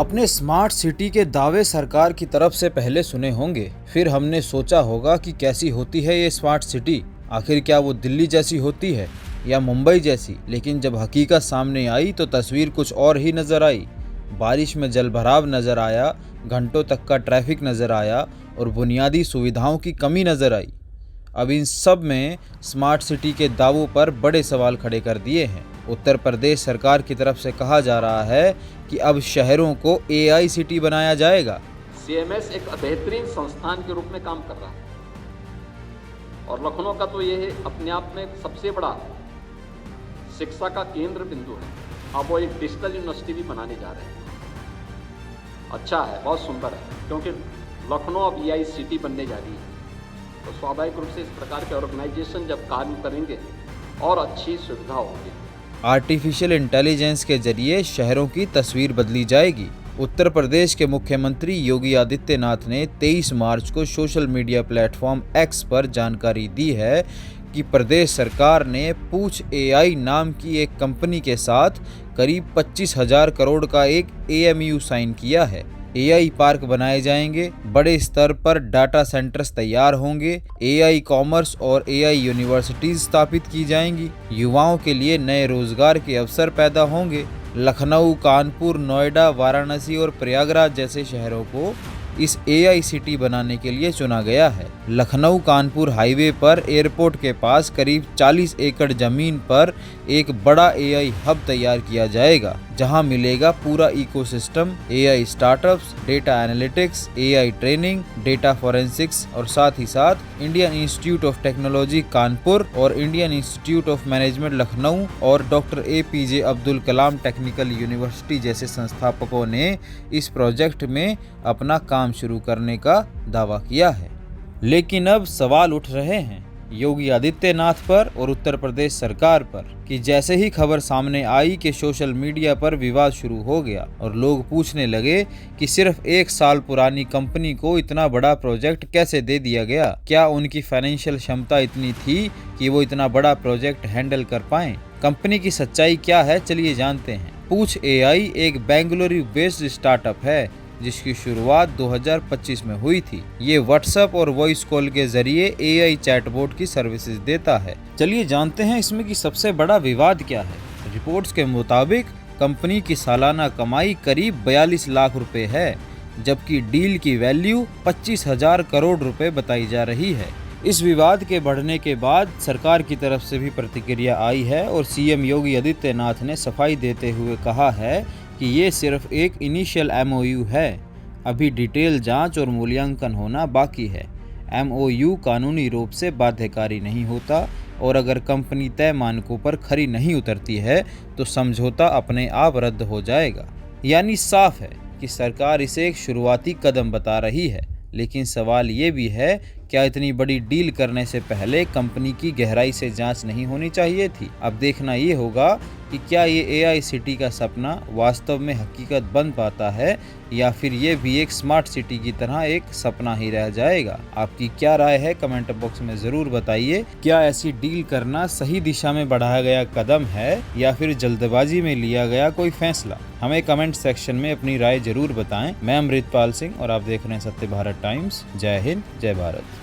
आपने smart city के दावे सरकार की तरफ से पहले सुने होंगे, फिर हमने सोचा होगा कि कैसी होती है ये स्मार्ट सिटी। आखिर क्या वो दिल्ली जैसी होती है या मुंबई जैसी? लेकिन जब हकीकत सामने आई तो तस्वीर कुछ और ही नजर आई। बारिश में जलभराव नजर आया, घंटों तक का ट्रैफिक नजर आया और बुनियादी सुविधाओं की कमी नजर आई। अब इन सब में स्मार्ट सिटी के दावों पर बड़े सवाल खड़े कर दिए हैं। उत्तर प्रदेश सरकार की तरफ से कहा जा रहा है कि अब शहरों को AI सिटी बनाया जाएगा। CMS एक बेहतरीन संस्थान के रूप में काम कर रहा है और लखनऊ का तो ये अपने आप में सबसे बड़ा शिक्षा का केंद्र बिंदु है। अब वो एक डिजिटल यूनिवर्सिटी भी बनाने जा रहे हैं। अच्छा है, बहुत सुंदर है, क्योंकि लखनऊ अब AI सिटी बनने जा रही है, तो स्वाभाविक रूप से इस प्रकार के ऑर्गेनाइजेशन जब कार्य करेंगे और अच्छी सुविधा होगी। आर्टिफिशियल इंटेलिजेंस के जरिए शहरों की तस्वीर बदली जाएगी। उत्तर प्रदेश के मुख्यमंत्री योगी आदित्यनाथ ने 23 मार्च को सोशल मीडिया प्लेटफॉर्म X पर जानकारी दी है कि प्रदेश सरकार ने पूछ AI नाम की एक कंपनी के साथ करीब 25,000 करोड़ का एक AMU साइन किया है। AI पार्क बनाए जाएंगे, बड़े स्तर पर डाटा सेंटर्स तैयार होंगे, AI कॉमर्स और AI यूनिवर्सिटीज स्थापित की जाएंगी, युवाओं के लिए नए रोजगार के अवसर पैदा होंगे। लखनऊ, कानपुर, नोएडा, वाराणसी और प्रयागराज जैसे शहरों को इस AI सिटी बनाने के लिए चुना गया है। लखनऊ कानपुर हाईवे पर एयरपोर्ट के पास करीब 40 एकड़ जमीन पर एक बड़ा AI हब तैयार किया जाएगा, जहां मिलेगा पूरा ecosystem, AI startups, data analytics, AI training, data forensics और साथ ही साथ Indian institute of technology Kanpur और Indian institute of management Lucknow और doctor APJ Abdul Kalam technical university जैसे संस्थापकों ने इस प्रोजेक्ट में अपना काम शुरू करने का दावा किया है। लेकिन अब सवाल उठ रहे हैं योगी आदित्यनाथ पर और उत्तर प्रदेश सरकार पर कि जैसे ही खबर सामने आई कि सोशल मीडिया पर विवाद शुरू हो गया और लोग पूछने लगे कि सिर्फ 1 साल पुरानी कंपनी को इतना बड़ा प्रोजेक्ट कैसे दे दिया गया। क्या उनकी फाइनेंशियल क्षमता इतनी थी कि वो इतना बड़ा प्रोजेक्ट हैंडल कर पाएं? कंपनी की सच्चाई क्या है, चलिए जानते हैं। पूछ AI एक बेंगलुरु बेस्ड स्टार्टअप है जिसकी शुरुआत 2025 में हुई थी। ये व्हाट्सएप और वॉइस कॉल के जरिए AI चैटबॉट की सर्विसेज देता है। चलिए जानते हैं इसमें की सबसे बड़ा विवाद क्या है। रिपोर्ट्स के मुताबिक कंपनी की सालाना कमाई करीब 42 लाख रुपए है, जबकि डील की वैल्यू 25,000 करोड़ रुपए बताई जा रही है। इस विवाद के बढ़ने के बाद सरकार की तरफ से भी प्रतिक्रिया आई है और CM योगी आदित्यनाथ ने सफाई देते हुए कहा है कि ये सिर्फ एक इनिशियल MOU है, अभी डिटेल जांच और मूल्यांकन होना बाकी है। MOU कानूनी रूप से बाध्यकारी नहीं होता और अगर कंपनी तय मानकों पर खरी नहीं उतरती है तो समझौता अपने आप रद्द हो जाएगा। यानी साफ है कि सरकार इसे एक शुरुआती कदम बता रही है, लेकिन सवाल ये भी है, क्या इतनी बड़ी डील करने से पहले कंपनी की गहराई से जांच नहीं होनी चाहिए थी? अब देखना ये होगा कि क्या ये AI सिटी का सपना वास्तव में हकीकत बन पाता है या फिर ये भी एक स्मार्ट सिटी की तरह एक सपना ही रह जाएगा। आपकी क्या राय है, कमेंट बॉक्स में ज़रूर बताइए। क्या ऐसी डील करना सही दिशा में बढ़ाया गया कदम है या फिर जल्दबाजी में लिया गया कोई फैसला? हमें कमेंट सेक्शन में अपनी राय जरूर बताएं। मैं अमृतपाल सिंह और आप देख रहे हैं सत्य भारत टाइम्स। जय हिंद, जय भारत।